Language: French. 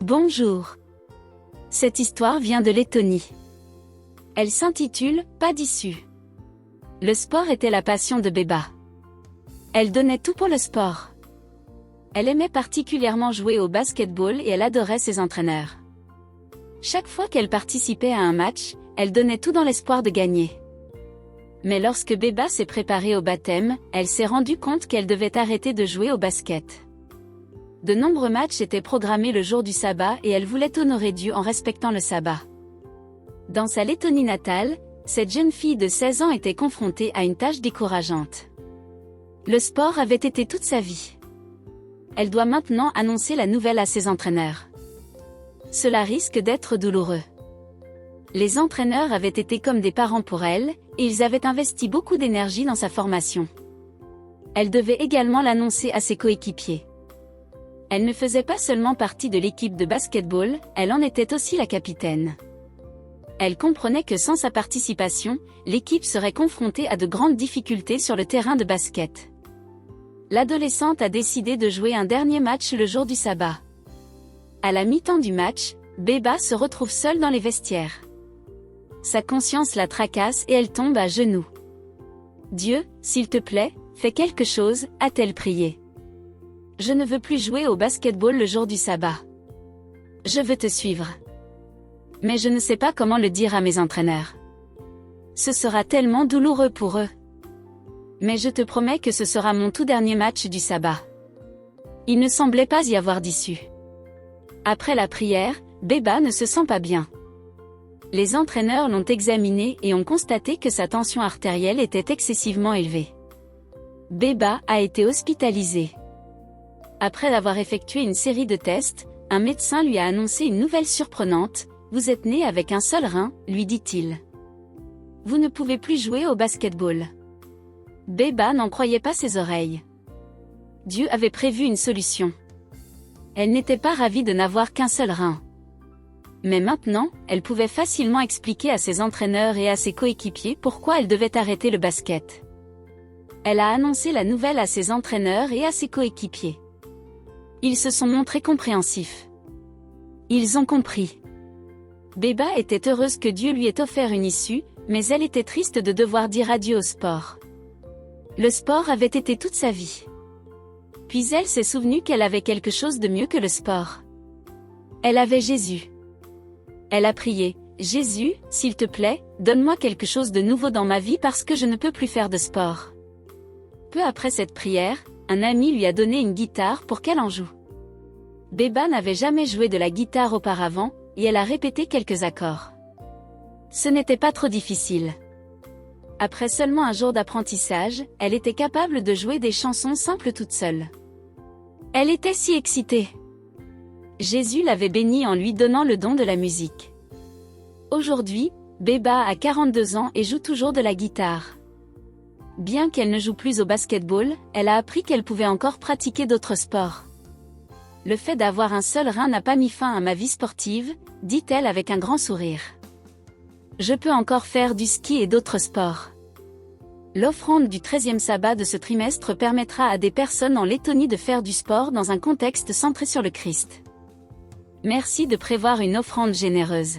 Bonjour. Cette histoire vient de Lettonie. Elle s'intitule « Pas d'issue ». Le sport était la passion de Beba. Elle donnait tout pour le sport. Elle aimait particulièrement jouer au basketball et elle adorait ses entraîneurs. Chaque fois qu'elle participait à un match, elle donnait tout dans l'espoir de gagner. Mais lorsque Beba s'est préparée au baptême, elle s'est rendue compte qu'elle devait arrêter de jouer au basket. De nombreux matchs étaient programmés le jour du sabbat et elle voulait honorer Dieu en respectant le sabbat. Dans sa Lettonie natale, cette jeune fille de 16 ans était confrontée à une tâche décourageante. Le sport avait été toute sa vie. Elle doit maintenant annoncer la nouvelle à ses entraîneurs. Cela risque d'être douloureux. Les entraîneurs avaient été comme des parents pour elle, et ils avaient investi beaucoup d'énergie dans sa formation. Elle devait également l'annoncer à ses coéquipiers. Elle ne faisait pas seulement partie de l'équipe de basketball, elle en était aussi la capitaine. Elle comprenait que sans sa participation, l'équipe serait confrontée à de grandes difficultés sur le terrain de basket. L'adolescente a décidé de jouer un dernier match le jour du sabbat. À la mi-temps du match, Beba se retrouve seule dans les vestiaires. Sa conscience la tracasse et elle tombe à genoux. « Dieu, s'il te plaît, fais quelque chose », a-t-elle prié. « Je ne veux plus jouer au basketball le jour du sabbat. Je veux te suivre. Mais je ne sais pas comment le dire à mes entraîneurs. Ce sera tellement douloureux pour eux. Mais je te promets que ce sera mon tout dernier match du sabbat. » Il ne semblait pas y avoir d'issue. Après la prière, Beba ne se sent pas bien. Les entraîneurs l'ont examinée et ont constaté que sa tension artérielle était excessivement élevée. Beba a été hospitalisée. Après avoir effectué une série de tests, un médecin lui a annoncé une nouvelle surprenante. « Vous êtes née avec un seul rein », lui dit-il. « Vous ne pouvez plus jouer au basketball. » Beba n'en croyait pas ses oreilles. Dieu avait prévu une solution. Elle n'était pas ravie de n'avoir qu'un seul rein. Mais maintenant, elle pouvait facilement expliquer à ses entraîneurs et à ses coéquipiers pourquoi elle devait arrêter le basket. Elle a annoncé la nouvelle à ses entraîneurs et à ses coéquipiers. Ils se sont montrés compréhensifs. Ils ont compris. Beba était heureuse que Dieu lui ait offert une issue, mais elle était triste de devoir dire adieu au sport. Le sport avait été toute sa vie. Puis elle s'est souvenue qu'elle avait quelque chose de mieux que le sport. Elle avait Jésus. Elle a prié, « Jésus, s'il te plaît, donne-moi quelque chose de nouveau dans ma vie parce que je ne peux plus faire de sport. » Peu après cette prière, un ami lui a donné une guitare pour qu'elle en joue. Beba n'avait jamais joué de la guitare auparavant, et elle a répété quelques accords. Ce n'était pas trop difficile. Après seulement un jour d'apprentissage, elle était capable de jouer des chansons simples toute seule. Elle était si excitée. Jésus l'avait bénie en lui donnant le don de la musique. Aujourd'hui, Beba a 42 ans et joue toujours de la guitare. Bien qu'elle ne joue plus au basketball, elle a appris qu'elle pouvait encore pratiquer d'autres sports. Le fait d'avoir un seul rein n'a pas mis fin à ma vie sportive, dit-elle avec un grand sourire. Je peux encore faire du ski et d'autres sports. L'offrande du 13e sabbat de ce trimestre permettra à des personnes en Lettonie de faire du sport dans un contexte centré sur le Christ. Merci de prévoir une offrande généreuse.